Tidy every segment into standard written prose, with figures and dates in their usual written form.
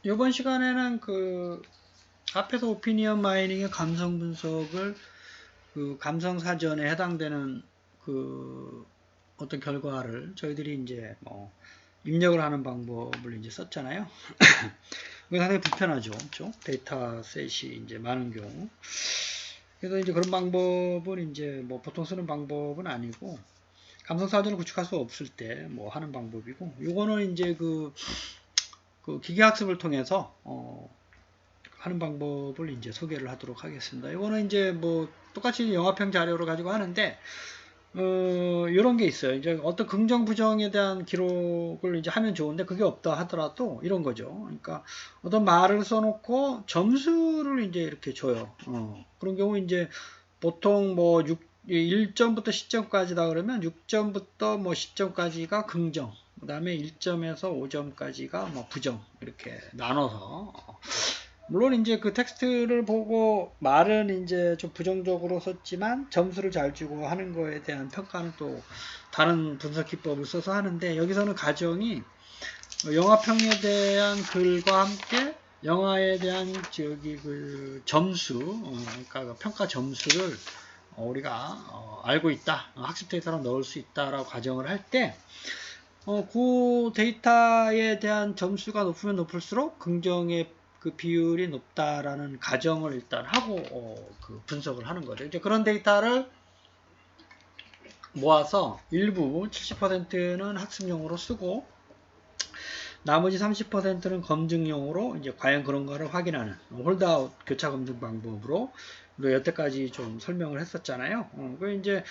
이번 시간에는 그 앞에서 오피니언 마이닝의 감성 분석을 그 감성 사전에 해당되는 그 어떤 결과를 저희들이 이제 뭐 입력을 하는 방법을 이제 썼잖아요. 이게 상당히 불편하죠. 그렇죠? 데이터셋이 이제 많은 경우. 그래서 이제 그런 방법은 이제 뭐 보통 쓰는 방법은 아니고 감성 사전을 구축할 수 없을 때 뭐 하는 방법이고, 요거는 이제 그 기계학습을 통해서 하는 방법을 이제 소개를 하도록 하겠습니다. 이거는 이제 뭐 똑같이 영화평 자료를 가지고 하는데 이런 게 있어요. 이제 어떤 긍정 부정에 대한 기록을 이제 하면 좋은데 그게 없다 하더라도 이런 거죠. 그러니까 어떤 말을 써놓고 점수를 이제 이렇게 줘요. 그런 경우 이제 보통 뭐 1점부터 10점까지다 그러면 6점부터 뭐 10점까지가 긍정, 그 다음에 1점에서 5점까지가 뭐 부정, 이렇게 나눠서 물론 이제 그 텍스트를 보고 말은 이제 좀 부정적으로 썼지만 점수를 잘 주고 하는 거에 대한 평가는 또 다른 분석 기법을 써서 하는데, 여기서는 가정이 영화평에 대한 글과 함께 영화에 대한 저기 그 점수, 그러니까 평가 점수를 우리가 알고 있다, 학습 데이터로 넣을 수 있다라고 가정을 할 때, 그 데이터에 대한 점수가 높으면 높을수록 긍정의 그 비율이 높다라는 가정을 일단 하고 그 분석을 하는 거죠. 이제 그런 데이터를 모아서 일부 70%는 학습용으로 쓰고 나머지 30%는 검증용으로 이제 과연 그런가를 확인하는 홀드아웃 교차 검증 방법으로 여태까지 좀 설명을 했었잖아요. 그 이제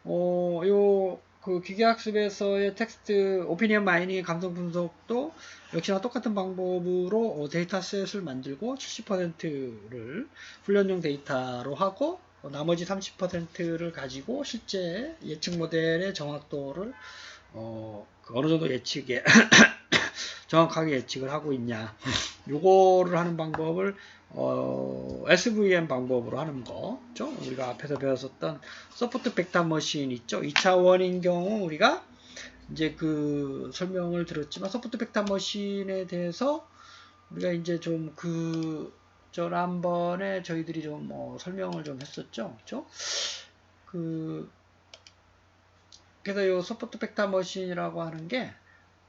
요 그 기계학습에서의 텍스트 오피니언 마이닝의 감성 분석도 역시나 똑같은 방법으로 데이터셋을 만들고 70%를 훈련용 데이터로 하고 나머지 30%를 가지고 실제 예측 모델의 정확도를 어느 정도 예측에 정확하게 예측을 하고 있냐, 요거를 하는 방법을 SVM 방법으로 하는 거죠. 우리가 앞에서 배웠었던 서포트 벡터 머신 있죠. 2차원인 경우 우리가 이제 그 설명을 들었지만 서포트 벡터 머신에 대해서 우리가 이제 좀 전한번에 저희들이 좀 설명을 좀 했었죠. 그렇죠? 그래서 요 서포트 벡터 머신이라고 하는 게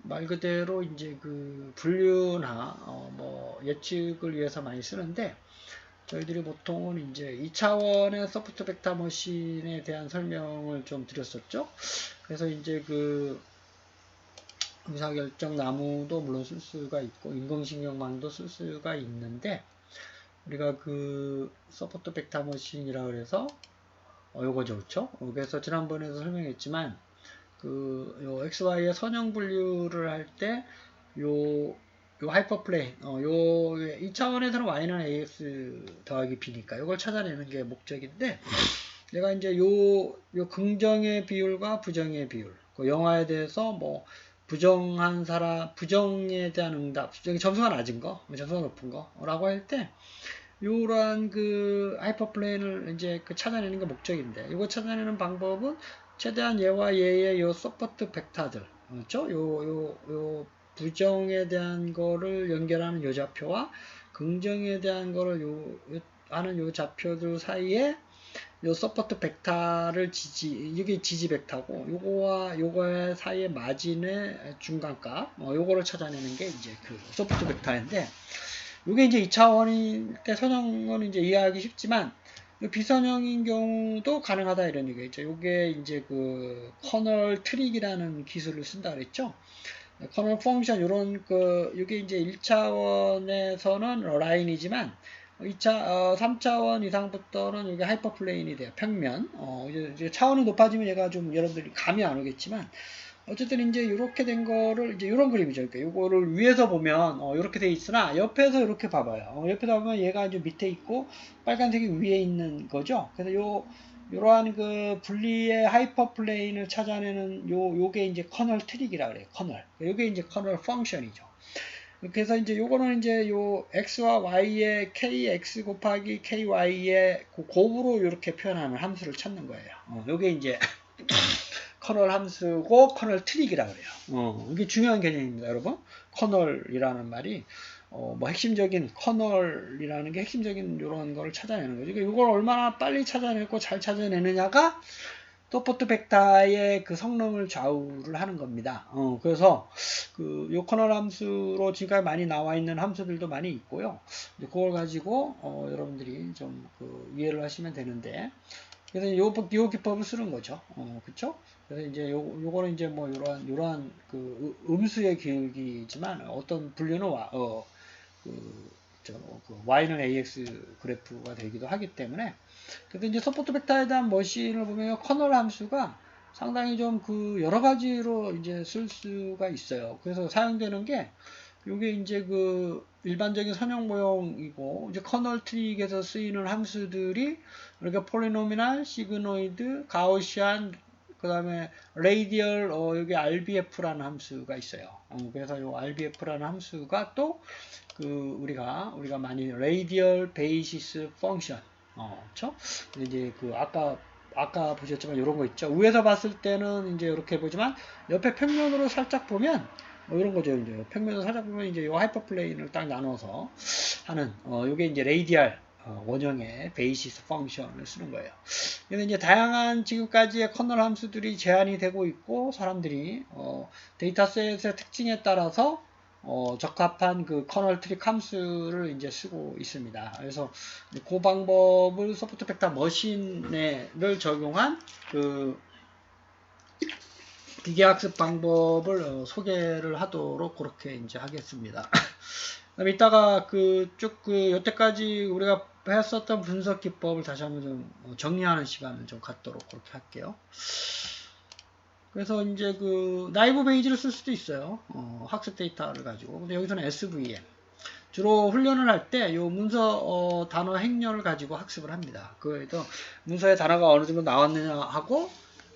말 그대로 이제 그 분류나 뭐 예측을 위해서 많이 쓰는데, 저희들이 보통은 이제 2차원의 서포트 벡터 머신에 대한 설명을 좀 드렸었죠. 그래서 이제 그 의사결정 나무도 물론 쓸 수가 있고 인공신경망도 쓸 수가 있는데, 우리가 그 서포트 벡터 머신이라 그래서 요거죠, 그렇죠? 그래서 지난번에도 설명했지만 요 XY의 선형 분류를 할 때 요 하이퍼플레인, 요 2차원에서는 Y는 AX 더하기 B니까 요걸 찾아내는 게 목적인데, 내가 이제 요 긍정의 비율과 부정의 비율, 그 영화에 대해서 뭐 부정한 사람, 부정에 대한 응답, 점수가 낮은 거, 점수가 높은 거라고 할 때, 요러한 그 하이퍼플레인을 이제 그 찾아내는 게 목적인데, 이거 찾아내는 방법은 최대한 얘와 얘의 요 서포트 벡터들, 그렇죠? 요 부정에 대한 거를 연결하는 요 좌표와 긍정에 대한 거를 하는 요 좌표들 사이에 요 서포트 벡터를 이게 지지 벡터고, 요거와 요거의 사이의 마진의 중간값, 요거를 찾아내는 게 이제 그 서포트 벡터인데, 이게 이제 2차원일 때 선형은 이제 이해하기 쉽지만 비선형인 경우도 가능하다 이런 얘기겠죠. 이게 이제 그 커널 트릭이라는 기술을 쓴다 그랬죠. 커널 펑션 이런 이게 이제 1차원에서는 라인이지만 3차원 이상부터는 이게 하이퍼플레인이 돼요. 평면. 이제 차원이 높아지면 얘가 좀 여러분들이 감이 안 오겠지만, 어쨌든 이제 이렇게 된 거를 이제 이런 그림이죠. 그러니까 이거를 위에서 보면 이렇게 돼 있으나 옆에서 이렇게 봐봐요. 옆에서 보면 얘가 이제 밑에 있고 빨간색이 위에 있는 거죠. 그래서 이러한 그 분리의 하이퍼 플레인을 찾아내는 요게 이제 커널 트릭이라 그래요. 커널. 요게 이제 커널 펑션이죠. 그래서 이제 요거는 이제 요 x와 y의 kx 곱하기 ky의 곱으로 이렇게 표현하는 함수를 찾는 거예요. 요게 이제 커널 함수고 커널 트릭이라 그래요. 이게 중요한 개념입니다, 여러분. 커널이라는 말이 뭐 핵심적인 커널이라는 게 핵심적인 이런 거를 찾아내는 거죠. 그러니까 이걸 얼마나 빨리 찾아내고 잘 찾아내느냐가 서포트 벡터의 그 성능을 좌우를 하는 겁니다. 그래서 요 커널 함수로 지금까지 많이 나와 있는 함수들도 많이 있고요. 그걸 가지고 여러분들이 좀 이해를 하시면 되는데, 그래서 요 기법을 쓰는 거죠. 그쵸? 그래서 이제 요거는 이제 뭐 요러한 그 음수의 기울기지만 어떤 분류는 y는 ax 그래프가 되기도 하기 때문에, 그래서 이제 서포트 벡터에 대한 머신을 보면 커널 함수가 상당히 좀 여러 가지로 이제 쓸 수가 있어요. 그래서 사용되는 게 요게 이제 일반적인 선형 모형이고, 이제 커널 트릭에서 쓰이는 함수들이 그러니까 폴리노미널, 시그노이드, 가우시안, 그 다음에 레이디얼, 여기 RBF라는 함수가 있어요. 그래서 요 RBF라는 함수가 또 우리가 많이 레이디얼 베이시스 펑션, 그렇죠? 이제 아까 보셨지만 이런 거 있죠. 위에서 봤을 때는 이제 이렇게 보지만 옆에 평면으로 살짝 보면 이런 거죠. 이제 평면으로 살짝 보면 이제 이 하이퍼플레인을 딱 나눠서 하는 요게 이제 레이디얼 원형의 베이시스 펑션을 쓰는 거예요. 그래서 이제 다양한 지금까지의 커널 함수들이 제한이 되고 있고, 사람들이 데이터셋의 특징에 따라서 적합한 커널 트릭 함수를 이제 쓰고 있습니다. 그래서 그 방법을 소프트 벡터 머신을 적용한 기계학습 방법을 소개를 하도록 그렇게 이제 하겠습니다. 그럼 이따가 여태까지 우리가 했었던 분석 기법을 다시 한번 좀 정리하는 시간을 좀 갖도록 그렇게 할게요. 그래서 이제 나이브 베이지를 쓸 수도 있어요. 학습 데이터를 가지고. 근데 여기서는 SVM. 주로 훈련을 할 때 요 문서 단어 행렬을 가지고 학습을 합니다. 그래서 문서에 단어가 어느 정도 나왔느냐 하고,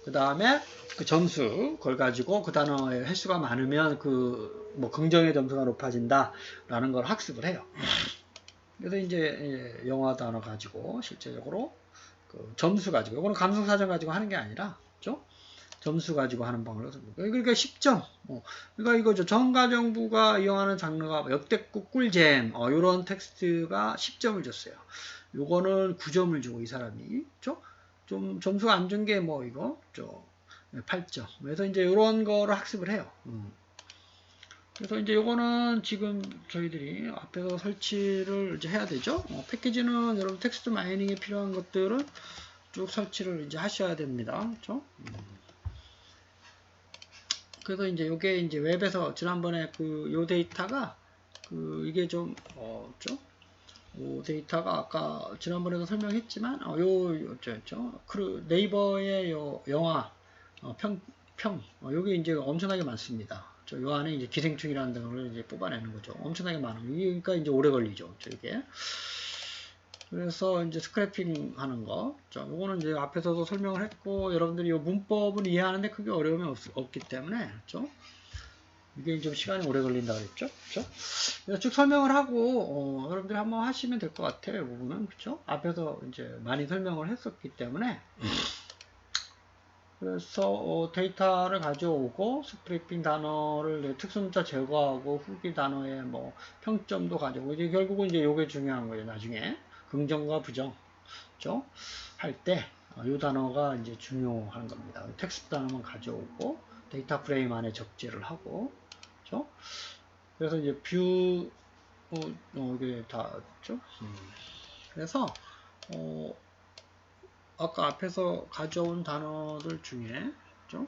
그 다음에 점수, 그걸 가지고 그 단어의 횟수가 많으면 뭐 긍정의 점수가 높아진다 라는 걸 학습을 해요. 그래서 이제 영어 단어 가지고 실제적으로 점수 가지고, 이거는 감성사전 가지고 하는 게 아니라, 그렇죠? 점수 가지고 하는 방법을 씁니다. 그러니까 10점. 그러니까 이거죠. 전 가정부가 이용하는 장르가 역대급 꿀잼. 이런 텍스트가 10점을 줬어요. 요거는 9점을 주고 이 사람이, 그렇죠? 좀 점수가 안 준 게 뭐 이거, 8점. 그래서 이제 이런 거를 학습을 해요. 그래서 이제 요거는 지금 저희들이 앞에서 설치를 이제 해야 되죠. 패키지는 여러분 텍스트 마이닝에 필요한 것들은 쭉 설치를 이제 하셔야 됩니다. 그렇죠? 그래서 이제 요게 이제 웹에서 지난번에 요 데이터가 이게 좀 요 데이터가 아까 지난번에도 설명했지만 네이버의 요 영화 요게 이제 엄청나게 많습니다. 요 안에 이제 기생충이라는 걸 이제 뽑아내는 거죠. 엄청나게 많아요. 그러니까 이제 오래 걸리죠. 이게. 그래서 이제 스크래핑 하는 거. 요거는 이제 앞에서도 설명을 했고, 여러분들이 요 문법은 이해하는데 크게 어려움이 없기 때문에, 그렇죠? 이게 좀 시간이 오래 걸린다 그랬죠? 그렇죠? 그래서 쭉 설명을 하고, 여러분들이 한번 하시면 될 것 같아요. 이 부분은. 그렇죠? 앞에서 이제 많이 설명을 했었기 때문에. 그래서 데이터를 가져오고 스크래핑 단어를 특수문자 제거하고 후기 단어의 뭐 평점도 가져오고, 이제 결국은 이제 요게 중요한 거예요. 나중에 긍정과 부정, 그렇죠? 할 때 이 단어가 이제 중요한 겁니다. 텍스트 단어만 가져오고 데이터 프레임 안에 적재를 하고, 그렇죠? 그래서 이제 뷰 이게 다 있죠. 그래서 아까 앞에서 가져온 단어들 중에, 그렇죠?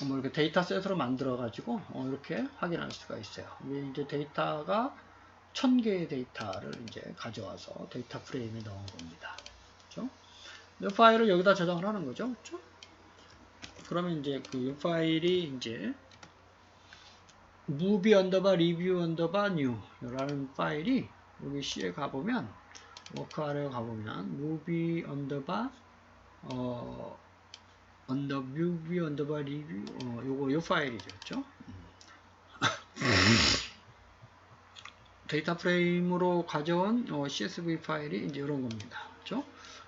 뭐 이렇게 데이터셋으로 만들어 가지고 이렇게 확인할 수가 있어요. 이제 데이터가 1000개의 데이터를 이제 가져와서 데이터 프레임에 넣은 겁니다. 그렇죠? 이 파일을 여기다 저장을 하는 거죠. 그렇죠? 그러면 이제 이 파일이 이제 movie underbar review underbar new 라는 파일이 여기 C에 가보면, 워크 아래에 가보면 movie underbar movie underbar review 요 파일이죠. 그렇죠? 데이터 프레임으로 가져온 CSV 파일이 이제 이런 겁니다. 그렇죠?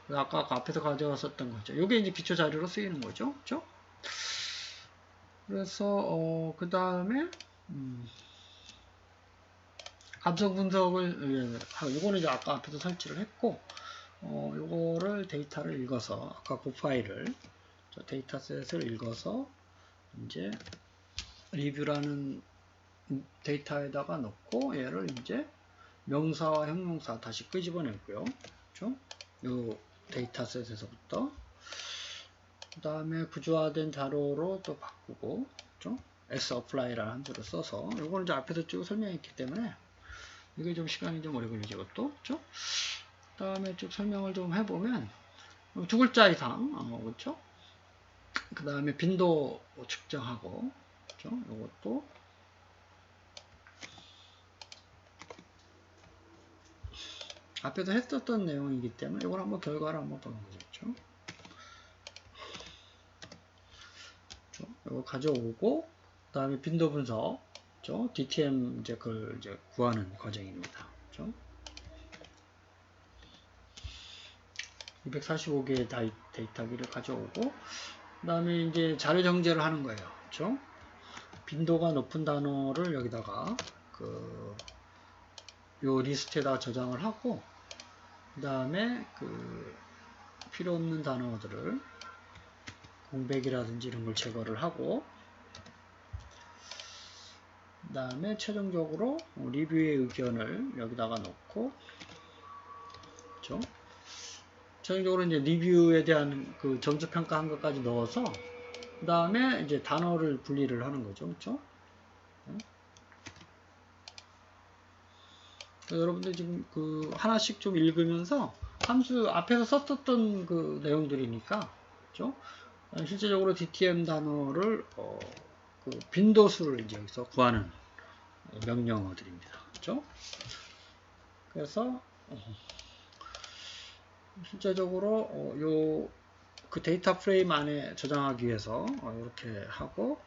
아까 앞에서 가져왔었던 거죠. 이게 이제 기초 자료로 쓰이는 거죠. 그렇죠? 그래서 그 다음에 감성 분석을 이거는 이제 아까 앞에서 설치를 했고 요거를 데이터를 읽어서 아까 그 파일을 데이터셋을 읽어서 이제 리뷰라는 데이터에다가 넣고 얘를 이제 명사와 형용사 다시 끄집어내고요. 그렇죠? 요 데이터셋에서부터 그 다음에 구조화된 단어로 또 바꾸고 그렇죠? sapply라는 함수를 써서 요거는 이제 앞에서 쭉 설명했기 때문에 이게 좀 시간이 좀 오래 걸리죠. 이것도 그렇죠? 그 다음에 쭉 설명을 좀 해보면 두 글자 이상 그렇죠? 그 다음에 빈도 측정하고 그렇죠? 이것도 앞에서 했었던 내용이기 때문에 이걸 한번 결과를 한번 보는 거죠. 그렇죠? 이거 가져오고 그 다음에 빈도 분석 그렇죠? DTM 이제 그걸 이제 구하는 과정입니다. 그렇죠? 245개의 데이터기를 가져오고 그 다음에 이제 자료 정제를 하는 거예요. 그렇죠? 빈도가 높은 단어를 여기다가 요 리스트에다 저장을 하고 그 다음에 필요 없는 단어들을 공백이라든지 이런 걸 제거를 하고 그 다음에 최종적으로 리뷰의 의견을 여기다가 넣고 그렇죠? 최종적으로 이제 리뷰에 대한 그 점수 평가한 것까지 넣어서 그 다음에 이제 단어를 분리를 하는 거죠. 그렇죠? 여러분들 지금 하나씩 좀 읽으면서 함수 앞에서 썼었던 그 내용들이니까 그렇죠? 실제적으로 DTM 단어를 빈도수를 이제 여기서 구하는 명령어들입니다. 그렇죠? 그래서 실제적으로 그 데이터 프레임 안에 저장하기 위해서 이렇게 하고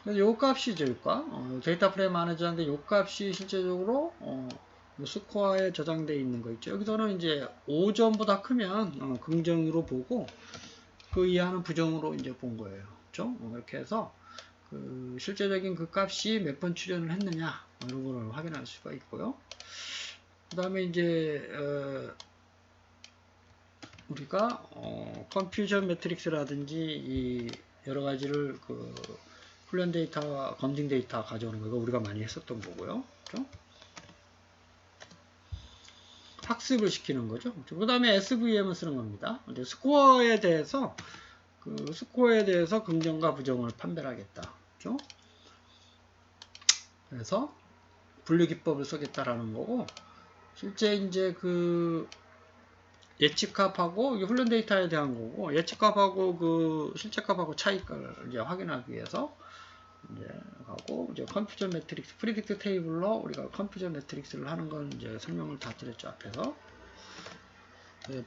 그래서 요 값이죠, 요 값. 데이터 프레임 안에 저장된 요 값이 실제적으로 스코어에 저장되어 있는 거 있죠. 여기서는 이제 5점보다 크면 긍정으로 보고 그 이하는 부정으로 이제 본 거예요. 그렇죠? 이렇게 해서 실제적인 그 값이 몇 번 출현을 했느냐 이런 걸 확인할 수가 있고요. 그 다음에 이제 우리가 컨퓨전 매트릭스라든지 이 여러 가지를 훈련 데이터, 검증 데이터 가져오는 거 우리가 많이 했었던 거고요. 그렇죠? 학습을 시키는 거죠. 그 다음에 SVM을 쓰는 겁니다. 스코어에 대해서 긍정과 부정을 판별하겠다. 그렇죠? 그래서 분류 기법을 쓰겠다라는 거고 실제 이제 예측값하고 이게 훈련 데이터에 대한 거고 예측값하고 실제값하고 차이를 이제 확인하기 위해서 이제 하고 이제 컴퓨전 매트릭스 프리딕트 테이블로 우리가 컴퓨전 매트릭스를 하는 건 이제 설명을 다 드렸죠 앞에서.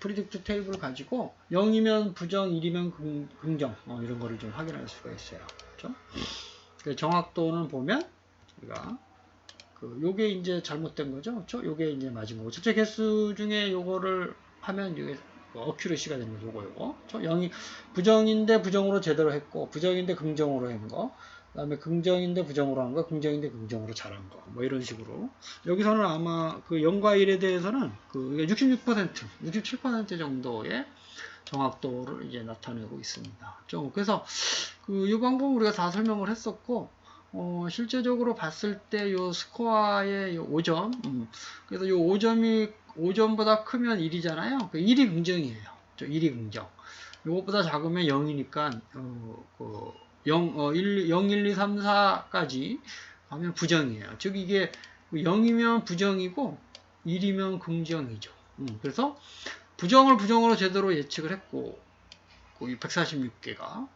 프리딕트 테이블을 가지고 0이면 부정, 1이면 긍정 이런 거를 좀 확인할 수가 있어요. 그렇죠? 정확도는 보면 우리가 요게 이제 잘못된 거죠. 그렇죠? 요게 이제 맞은 거고 실제 개수 중에 요거를 하면 이게 어큐레시가 되는 거죠. 요거. 그렇죠? 0이 부정인데 부정으로 제대로 했고 부정인데 긍정으로 한 거. 그 다음에 긍정인데 부정으로 한 거, 긍정인데 긍정으로 잘한 거. 뭐 이런 식으로. 여기서는 아마 0과 1에 대해서는 66%, 67% 정도의 정확도를 이제 나타내고 있습니다. 그래서 이 방법은 우리가 다 설명을 했었고, 실제적으로 봤을 때 요 스코어의 요 5점, 그래서 요 5점이 5점보다 크면 1이잖아요. 1이 긍정이에요. 1이 긍정. 요것보다 작으면 0이니까, 1, 2, 3, 4까지 하면 부정이에요. 즉, 이게 0이면 부정이고, 1이면 긍정이죠. 그래서, 부정을 부정으로 제대로 예측을 했고, 146개가,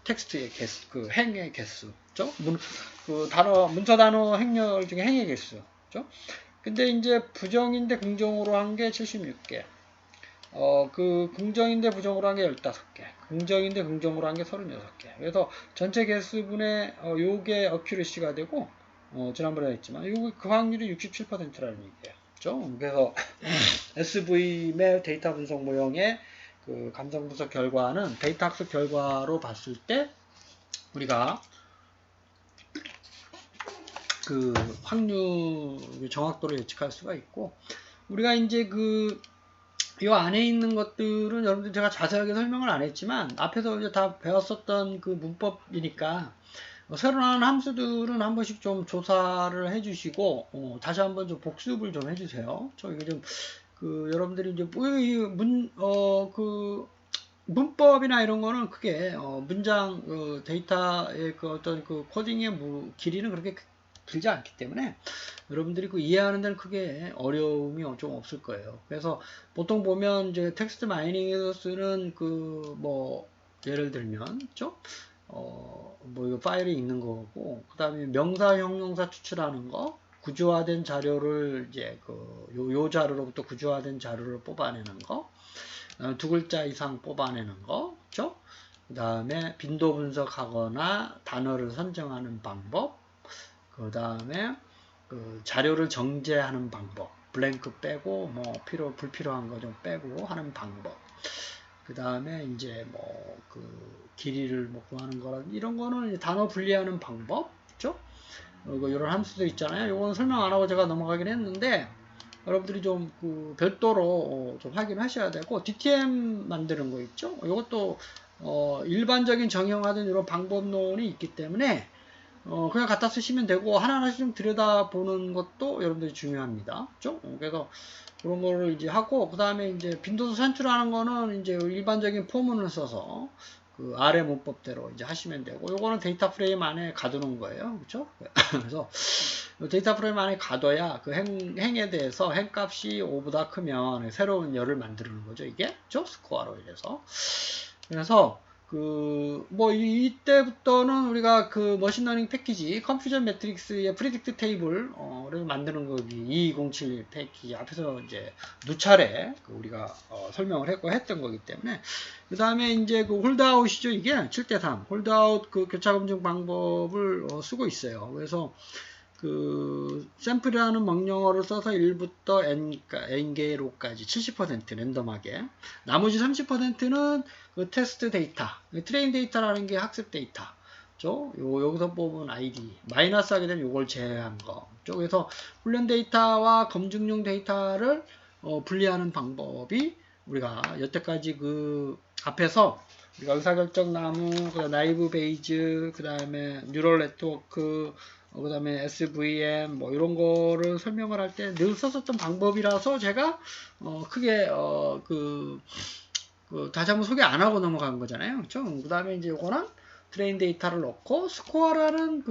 텍스트의 개수, 행의 개수죠? 문서 단어 행렬 중에 행의 개수죠? 근데 이제 부정인데 긍정으로 한 게 76개. 긍정인데 부정으로 한 게 15개. 긍정인데 긍정으로 한 게 36개. 그래서 전체 개수분의 요게 어큐레시가 되고, 지난번에 했지만, 그 확률이 67%라는 얘기예요. 그렇죠? 그래서 SV맵 데이터 분석 모형의 감정 분석 결과는 데이터 학습 결과로 봤을 때 우리가 그 확률 정확도를 예측할 수가 있고, 우리가 이제 이 안에 있는 것들은 여러분들 제가 자세하게 설명을 안 했지만 앞에서 이제 다 배웠었던 그 문법이니까 새로 나온 함수들은 한 번씩 좀 조사를 해주시고 다시 한번 좀 복습을 좀 해주세요. 이게 좀 여러분들이 이제 문법이나 이런 거는 크게 문장 데이터의 어떤 코딩의 길이는 그렇게 길지 않기 때문에 여러분들이 이해하는 데는 크게 어려움이 좀 없을 거예요. 그래서 보통 보면 이제 텍스트 마이닝에서 쓰는 예를 들면 이거 파일이 있는 거고, 그 다음에 명사 형용사 추출하는 거, 구조화된 자료를 이제 요 자료로부터 구조화된 자료를 뽑아내는 거, 두 글자 이상 뽑아내는 거, 그렇죠? 그 다음에 빈도 분석하거나 단어를 선정하는 방법, 그 다음에 자료를 정제하는 방법, 블랭크 빼고 불필요한 거 좀 빼고 하는 방법, 그 다음에 이제 길이를 구하는 거라 이런 거는 단어 분리하는 방법, 그렇죠? 이런 함수도 있잖아요. 이거는 설명 안 하고 제가 넘어가긴 했는데 여러분들이 좀 별도로 좀 확인하셔야 되고, DTM 만드는 거 있죠? 이것도 일반적인 정형화된 이런 방법론이 있기 때문에 그냥 갖다 쓰시면 되고 하나하나씩 좀 들여다보는 것도 여러분들이 중요합니다. 그렇죠? 그래서 그런 거를 이제 하고, 그 다음에 이제 빈도수 산출하는 거는 이제 일반적인 포문을 써서 아래 문법대로 이제 하시면 되고, 요거는 데이터 프레임 안에 가두는 거예요. 그렇죠? 그래서 데이터 프레임 안에 가둬야 행에 대해서 행값이 5보다 크면 새로운 열을 만드는 거죠. 이게 그렇죠? 스코어로 인해서. 그래서 이때부터는 우리가 머신러닝 패키지 컴퓨전 매트릭스의 프리딕트 테이블 를 만드는 거기 2207 패키지 앞에서 이제 누차례 우리가 설명을 했던 거기 때문에, 그 다음에 이제 홀드아웃이죠. 이게 7대3 홀드아웃 교차 검증 방법을 쓰고 있어요. 그래서 샘플이라는 명령어를 써서 1부터 n개로까지 70% 랜덤하게, 나머지 30%는 테스트 데이터, 트레인 데이터라는 게 학습 데이터, 여기서 뽑은 ID, 마이너스 하게 되면 이걸 제외한 거. 그래서 훈련 데이터와 검증용 데이터를 분리하는 방법이 우리가 여태까지 앞에서 우리가 의사결정 나무, 나이브 베이즈, 그 다음에 뉴럴 네트워크, 그 다음에 SVM 이런 거를 설명을 할 때 늘 썼었던 방법이라서 제가 크게 다시 한번 소개 안 하고 넘어간 거잖아요. 그렇죠? 그 다음에 이제 이거는 트레인 데이터를 넣고 스코어라는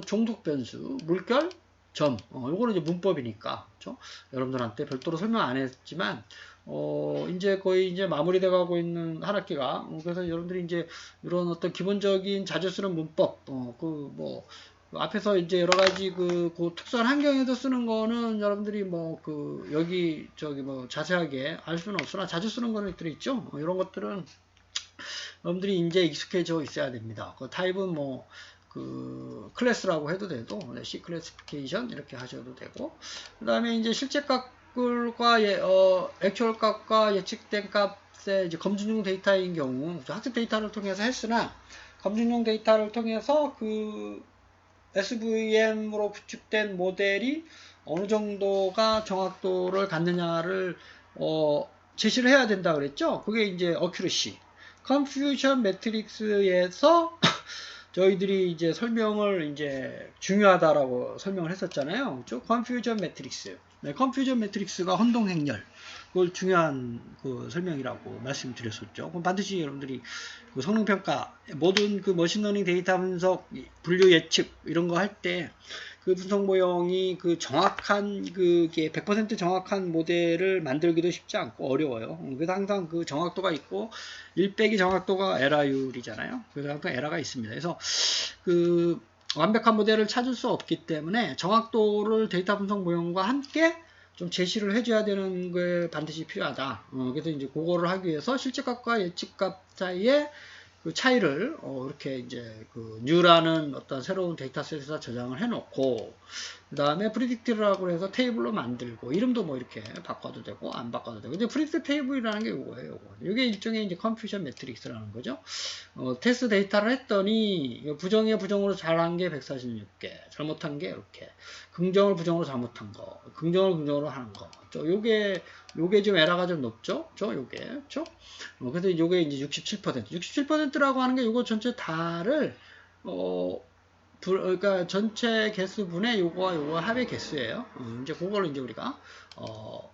종속 변수, 물결, 점, 요거는 이제 문법이니까, 그렇죠? 여러분들한테 별도로 설명 안 했지만 이제 거의 이제 마무리돼 가고 있는 한 학기가, 그래서 여러분들이 이제 이런 어떤 기본적인 자주 쓰는 문법, 앞에서 이제 여러 가지 특수한 환경에서 쓰는 거는 여러분들이 여기 자세하게 알 수는 없으나 자주 쓰는 거는 들어있죠. 이런 것들은 여러분들이 이제 익숙해져 있어야 됩니다. 타입은 클래스라고 해도 되고, C 클래시피케이션 이렇게 하셔도 되고, 그 다음에 이제 실제 값과 액츄얼 값과 예측된 값의 이제 검증용 데이터인 경우 학습 데이터를 통해서 했으나 검증용 데이터를 통해서 SVM으로 구축된 모델이 어느 정도가 정확도를 갖느냐를 제시를 해야 된다 그랬죠. 그게 이제 어큐러시. 컨퓨전 매트릭스에서 저희들이 이제 설명을 이제 중요하다라고 설명을 했었잖아요. 그렇죠? 컨퓨전 매트릭스. 네, 컨퓨전 매트릭스가 혼동 행렬. 그걸 중요한 설명이라고 말씀드렸었죠. 그럼 반드시 여러분들이 성능평가, 모든 머신러닝 데이터 분석, 분류 예측 이런 거 할 때 분석 모형이 정확한 100% 정확한 모델을 만들기도 쉽지 않고 어려워요. 그래서 항상 정확도가 있고 1빼기 정확도가 에러율이잖아요. 그래서 항상 에러가 있습니다. 그래서 완벽한 모델을 찾을 수 없기 때문에 정확도를 데이터 분석 모형과 함께 좀 제시를 해줘야 되는 게 반드시 필요하다. 그래서 이제 그거를 하기 위해서 실제값과 예측값 사이에 차이를 이렇게 이제 뉴라는 어떤 새로운 데이터셋에서 저장을 해놓고, 그 다음에 프리딕트라고 해서 테이블로 만들고, 이름도 뭐 이렇게 바꿔도 되고, 안 바꿔도 되고. 근데 프리딕트 테이블이라는 게 이거예요. 이게 일종의 이제 컴퓨전 매트릭스라는 거죠. 테스트 데이터를 했더니, 부정에 부정으로 잘한 게 146개, 잘못한 게 이렇게, 긍정을 부정으로 잘못한 거, 긍정을 긍정으로 하는 거. 요게 좀 에러가 좀 높죠? 요게. 그래서 요게 이제 67%. 67%라고 하는 게 요거 전체 다를, 그러니까 전체 개수분의 요거와 요거 합의 개수예요. 이제 그거를 이제 우리가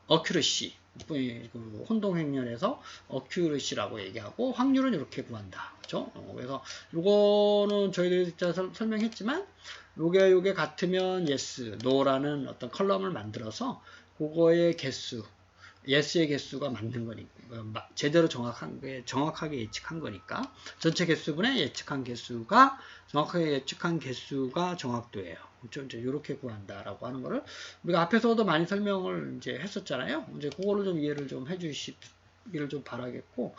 어큐러시, 그 혼동행렬에서 어큐러시라고 얘기하고, 확률은 이렇게 구한다. 그죠? 그래서 요거는 저희들이 설명했지만, 요게 같으면 yes, no라는 어떤 컬럼을 만들어서 그거의 개수, yes의 개수가 맞는 거니까, 제대로 정확하게 예측한 거니까, 전체 개수분의 예측한 개수가, 정확하게 예측한 개수가 정확도예요. 이제 이렇게 구한다라고 하는 거를 우리가 앞에서도 많이 설명을 이제 했었잖아요. 이제 그거를 좀 이해를 좀 해주시기를 좀 바라겠고,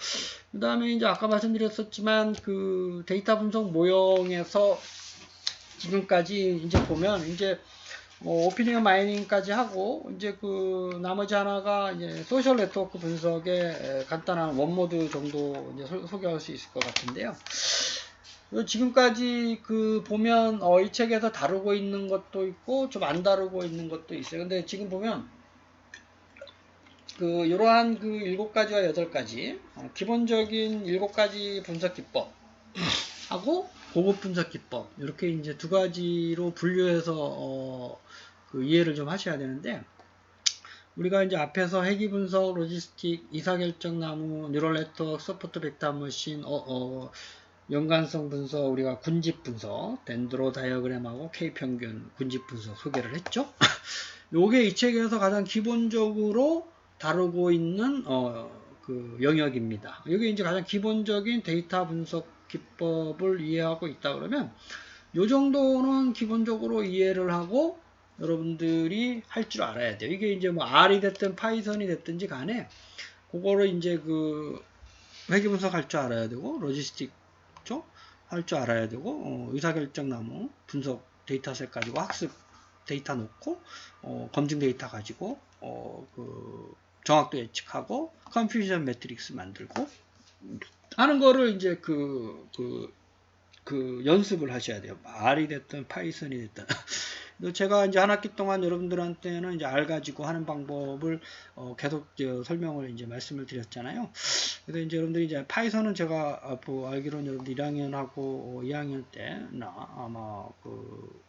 그 다음에 이제 아까 말씀드렸었지만 그 데이터 분석 모형에서 지금까지 이제 보면 이제 오피니언 마이닝까지 하고, 이제 그 나머지 하나가 이제 소셜 네트워크 분석의 간단한 원모드 정도 이제 소개할 수 있을 것 같은데요. 지금까지 그 보면 이 책에서 다루고 있는 것도 있고 좀 안 다루고 있는 것도 있어요. 근데 지금 보면 그 이러한 그 7가지와 8가지 기본적인 7가지 분석 기법 하고 고급 분석 기법, 이렇게 이제 2가지로 분류해서 그 이해를 좀 하셔야 되는데, 우리가 이제 앞에서 회귀 분석, 로지스틱, 이사결정 나무, 뉴럴 네트워크, 서포트 벡터 머신, 연관성 분석, 우리가 군집 분석, 덴드로 다이어그램하고 K 평균 군집 분석 소개를 했죠. 요게 이 책에서 가장 기본적으로 다루고 있는 그 영역입니다. 이게 이제 가장 기본적인 데이터 분석 기법을 이해하고 있다 그러면 요 정도는 기본적으로 이해를 하고 여러분들이 할 줄 알아야 돼요. 이게 이제 뭐 R이 됐든 파이썬이 됐든지 간에 그거를 이제 그 회귀 분석할 줄 알아야 되고, 로지스틱 쪽 할 줄 알아야 되고, 의사결정 나무 분석 데이터셋 가지고 학습 데이터 놓고 검증 데이터 가지고 그 정확도 예측하고 컨퓨전 매트릭스 만들고 하는 거를 이제 그 연습을 하셔야 돼요. R이 됐든 파이썬이 됐든. 제가 이제 한 학기 동안 여러분들한테는 이제 R 가지고 하는 방법을 계속 설명을 이제 말씀을 드렸잖아요. 그래서 이제 여러분들이 이제 파이썬은 제가 알기로는 여러분들 1학년하고 2학년 때나 아마 그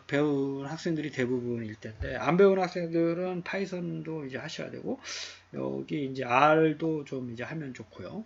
배운 학생들이 대부분일 텐데, 안 배운 학생들은 파이썬도 이제 하셔야 되고, 여기 이제 R도 좀 이제 하면 좋고요.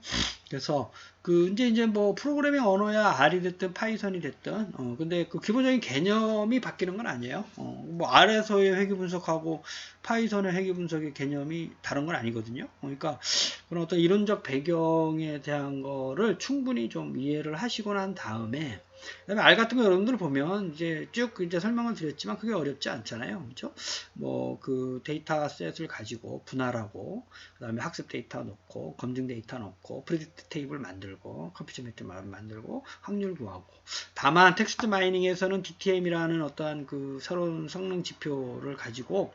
그래서 그 이제 뭐 프로그래밍 언어야 R이 됐든 파이썬이 됐든 근데 그 기본적인 개념이 바뀌는 건 아니에요. 뭐 R에서의 회귀 분석하고 파이썬의 회귀 분석의 개념이 다른 건 아니거든요. 그러니까 그런 어떤 이론적 배경에 대한 거를 충분히 좀 이해를 하시고 난 다음에, 그다음에 R 같은 거 여러분들 보면 이제 쭉 이제 설명을 드렸지만 그게 어렵지 않잖아요. 그렇죠? 뭐 그 데이터셋을 가지고 분할하고, 그다음에 학습 데이터 넣고, 검증 데이터 넣고, 프리딕트 테이블 만들고, 컴퓨터 매트 만들고, 확률 구하고. 다만 텍스트 마이닝에서는 DTM이라는 어떠한 그 새로운 성능 지표를 가지고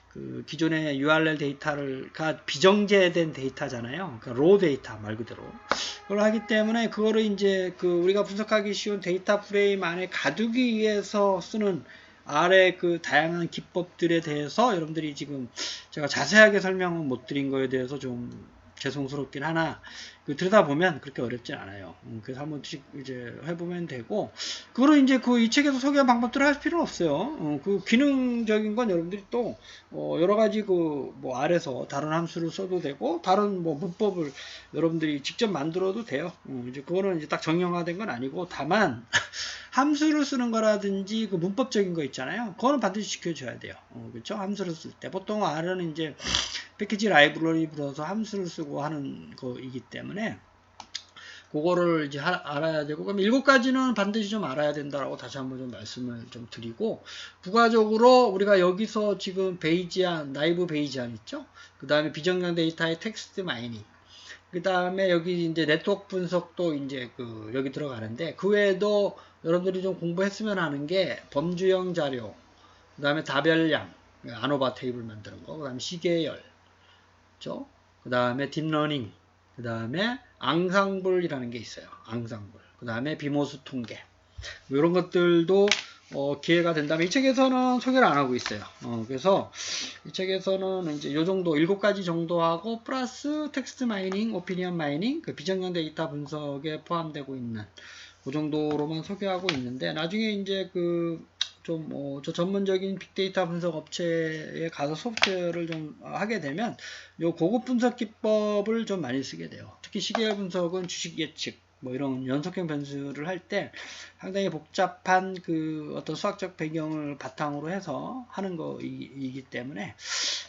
그 기존의 URL 데이터가 비정제된 데이터잖아요. 그러니까 로 데이터 말 그대로. 그걸 하기 때문에 그거를 이제 그 우리가 분석하기 쉬운 데이터 프레임 안에 가두기 위해서 쓰는 R의 그 다양한 기법들에 대해서 여러분들이 지금 제가 자세하게 설명은 못 드린 거에 대해서 좀 죄송스럽긴 하나, 그 들여다보면 그렇게 어렵진 않아요. 그래서 한 번씩 이제 해보면 되고, 그거를 이제 그 이 책에서 소개한 방법들을 할 필요는 없어요. 그 기능적인 건 여러분들이 또 여러 가지 그 뭐 R에서 다른 함수를 써도 되고, 다른 뭐 문법을 여러분들이 직접 만들어도 돼요. 이제 그거는 이제 딱 정형화된 건 아니고, 다만 함수를 쓰는 거라든지 그 문법적인 거 있잖아요. 그거는 반드시 지켜줘야 돼요. 그렇죠? 함수를 쓸 때 보통 R은 이제 패키지 라이브러리 불어서 함수를 쓰고 하는 거이기 때문에 그거를 이제 알아야 되고, 그럼 7가지는 반드시 좀 알아야 된다라고 다시 한번 좀 말씀을 좀 드리고, 부가적으로 우리가 여기서 지금 베이지안, 나이브 베이지안 있죠? 그 다음에 비정량 데이터의 텍스트 마이닝, 그 다음에 여기 이제 네트워크 분석도 이제 그 여기 들어가는데, 그 외에도 여러분들이 좀 공부했으면 하는 게 범주형 자료, 그 다음에 다별량, 아노바 테이블 만드는 거, 그 다음에 시계열, 그죠? 그 다음에 딥러닝, 그 다음에 앙상블이라는 게 있어요. 앙상블. 그 다음에 비모스 통계. 이런 것들도 기회가 된다면 이 책에서는 소개를 안 하고 있어요. 그래서 이 책에서는 이제 요 정도 7가지 정도 하고 플러스 텍스트 마이닝, 오피니언 마이닝, 그 비정량 데이터 분석에 포함되고 있는 그 정도로만 소개하고 있는데 나중에 이제 저 전문적인 빅데이터 분석 업체에 가서 소프트웨어를 좀 하게 되면 요 고급 분석 기법을 좀 많이 쓰게 돼요. 특히 시계열 분석은 주식 예측, 뭐 이런 연속형 변수를 할 때 상당히 복잡한 어떤 수학적 배경을 바탕으로 해서 하는 거이기 때문에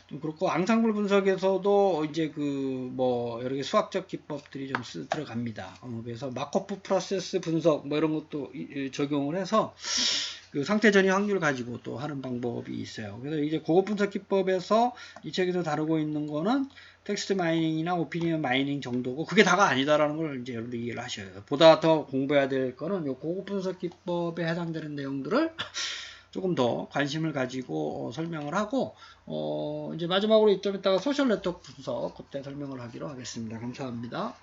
좀 그렇고 앙상블 분석에서도 이제 여러 개 수학적 기법들이 좀 들어갑니다. 그래서 마코프 프로세스 분석 뭐 이런 것도 적용을 해서 상태 전이 확률 가지고 또 하는 방법이 있어요. 그래서 이제 고급 분석 기법에서 이 책에서 다루고 있는 거는 텍스트 마이닝이나 오피니언 마이닝 정도고 그게 다가 아니다라는 걸 이제 여러분들 이해를 하셔야 돼요. 보다 더 공부해야 될 거는 요 고급 분석 기법에 해당되는 내용들을 조금 더 관심을 가지고 설명을 하고 이제 마지막으로 좀 이따가 소셜 네트워크 분석 그때 설명을 하기로 하겠습니다. 감사합니다.